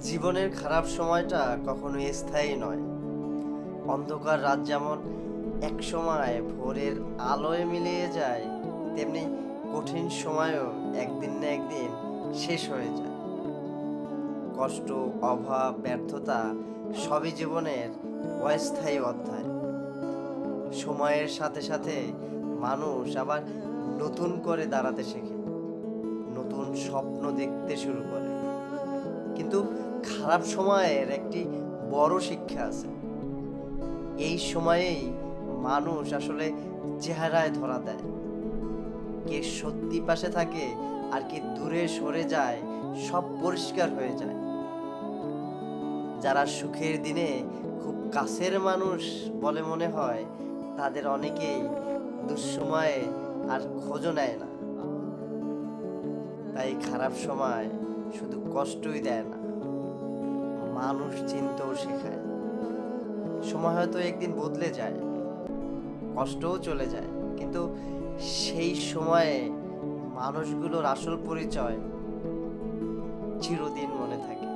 জীবনের খারাপ সময়টা কখনো স্থায়ী নয়। অন্ধকার রাত যেমন একসময় ভোরের আলোয় মিলিয়ে যায়, তেমনি কঠিন সময়ও একদিন না একদিন শেষ হয়ে যায়। কষ্ট, অভাব, ব্যর্থতা সবই জীবনের অস্থায়ী অধ্যায়। সময়ের সাথে সাথে মানুষ আবার নতুন করে দাঁড়াতে শেখে, নতুন স্বপ্ন দেখতে শুরু করে। কিন্তু খারাপ সময়ের একটি বড় শিক্ষা আছে। এই সময়েই মানুষ আসলে চেহারায় ধরা দেয়, কে সত্যি পাশে থাকে আর কে দূরে সরে যায়, সব পরিষ্কার হয়ে যায়। যারা সুখের দিনে খুব কাছের মানুষ বলে মনে হয়, তাদের অনেকেই দুঃসময়ে আর খোঁজও নেয় না। তাই খারাপ সময় শুধু কষ্টই দেয় না, মানুষ চিনতেও শেখায়। সময় হয়তো একদিন বদলে যায়, কষ্টও চলে যায়, কিন্তু সেই সময়ে মানুষগুলোর আসল পরিচয় চিরদিন মনে থাকে।